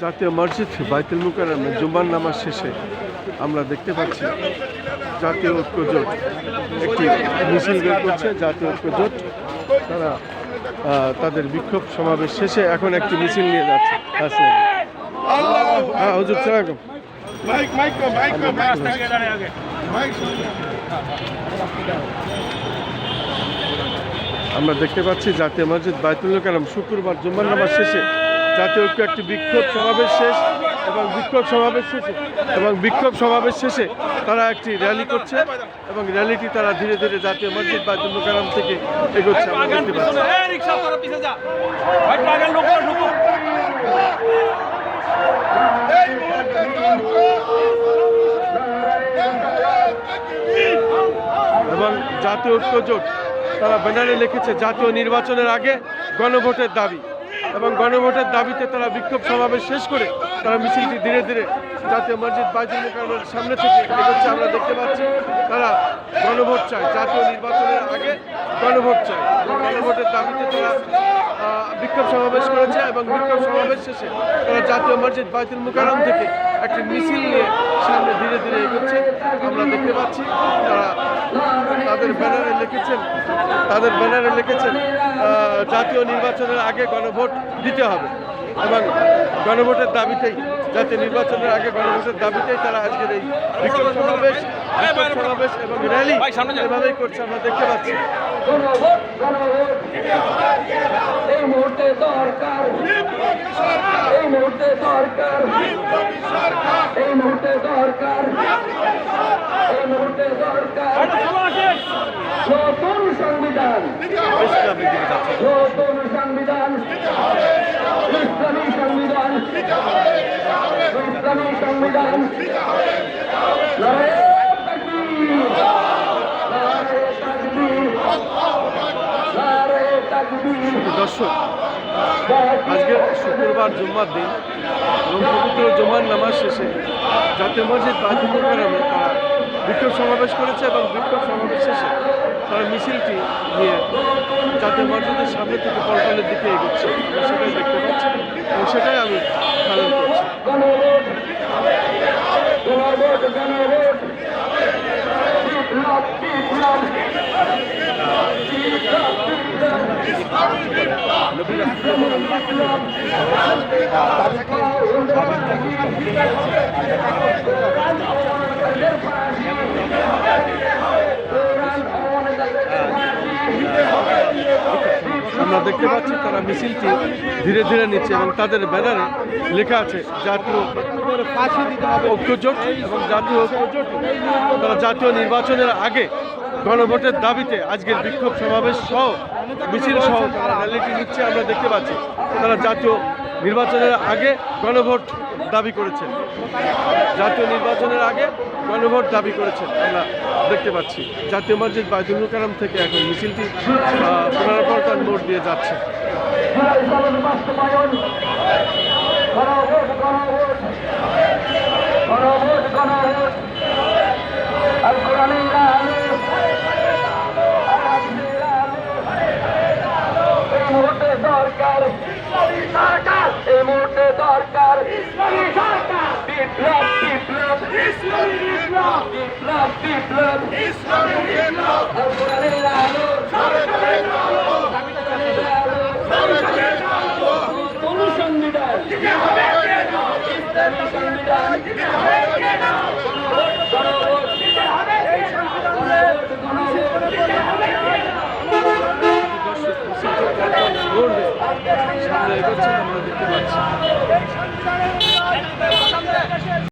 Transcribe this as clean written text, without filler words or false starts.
জাতীয় মসজিদ বাইতুল মুকাররমে জুমার নামাজ শেষে আমরা দেখতে পাচ্ছি জাতীয় ঐক্যজোট একটি মিছিল বের করছে। জাতীয় ঐক্যজোট তারা তাদের বিক্ষোভ সমাবেশ শেষে এখন একটি মিছিল নিয়ে যাচ্ছে। হ্যাঁ হুজুর সালাম। আমরা দেখতে পাচ্ছি জাতীয় মসজিদ বাইতুল মুকাররম শুক্রবার জুমার নামাজ শেষে জাতীয় ঐক্য একটি বিক্ষোভ সমাবেশ শেষে তারা একটি র্যালি করছে এবং র্যালিটি তারা ধীরে ধীরে জাতীয় মসজিদ বাইতুল মুকাররম থেকে এগোচ্ছে। আমরা দেখতে পাচ্ছি এবং জাতীয় ঐক্যজোট তারা ব্যানারে লিখেছে জাতীয় নির্বাচনের আগে গণভোটের দাবি, এবং গণভোটের দাবিতে তারা বিক্ষোভ সমাবেশ শেষ করে তারা মিছিলটি ধীরে ধীরে জাতীয় মসজিদ বাইতুল মুকাররমের সামনে থেকে এগোচ্ছে। আমরা দেখতে পাচ্ছি তারা গণভোট চায়, জাতীয় নির্বাচনের আগে গণভোট চায় এবং গণভোটের দাবিতে তারা বিক্ষোভ সমাবেশ করেছে এবং বিক্ষোভ সমাবেশ শেষে তারা জাতীয় মসজিদ বাইতুল মুকাররম থেকে একটি মিছিল নিয়ে সামনে ধীরে ধীরে এগোচ্ছে। আমরা দেখতে পাচ্ছি তারা তাদের ব্যানারে লিখেছেন জাতীয় নির্বাচনের আগে গণভোট দিতে হবে এবং গণভোটের দাবিতেই জাতীয় নির্বাচনের আগে গণভোটের দাবিতেই তারা আজকের এই বিক্ষোভ সমাবেশ এবং র্যালি এভাবেই করছে। আমরা দেখতে পাচ্ছি এই মুহূর্তে দরকার নতুন সংবিধান, ইসলামী সংবিধান। দর্শক, আজকে শুক্রবার জুম্মার দিন এবং পবিত্র জুমার নামাজ শেষে জাতীয় মসজিদ বাইতুল মুকাররমে তারা বিক্ষোভ সমাবেশ করেছে এবং বিক্ষোভ সমাবেশ শেষে তারা মিছিলটি নিয়ে জাতীয় মসজিদের সামনে থেকে পল্টনের দিকে এগোচ্ছে। আমরা সেটাই দেখতে পাচ্ছি এবং সেটাই আমি ধারণ করছি। আমরা দেখতে পাচ্ছি তারা মিছিলটি ধীরে ধীরে নিচ্ছে এবং তাদের ব্যানারে লেখা আছে জাতীয় ঐক্যজোট এবং জাতীয় ঐক্যজোট তারা জাতীয় নির্বাচনের আগে গণভোটের দাবিতে আজকের বিক্ষোভ সমাবেশ সহ মিছিল সহ তারা র্যালিটি নিচ্ছে। আমরা দেখতে পাচ্ছি তারা জাতীয় নির্বাচনের আগে গণভোট দাবি করেছেন, জাতীয় নির্বাচনের আগে গণভোট দাবি করেছেন। আমরা দেখতে পাচ্ছি জাতীয় মসজিদ বাইতুল মুকাররম থেকে এখন মিছিলটি পুনরাবর্তন মোড় দিয়ে যাচ্ছে। এই মুহূর্তে দরকার ইসলামী সরকার, বিপ্লব বিপ্লব ইসলামী বিপ্লব, বিপ্লব বিপ্লব ইসলামী বিপ্লব, কোরআনের আলো সরকারের আলো, সংবিধানের আলো সরকারের আলো, কোন সংবিধান হবে কেন, ইসলামী সংবিধান হবে কেন, গণভোট দিতে হবে, এই সংবিধান গণভোট দিতে হবে কেন। সামনে এগোচ্ছে আমরা দেখতে পাচ্ছি।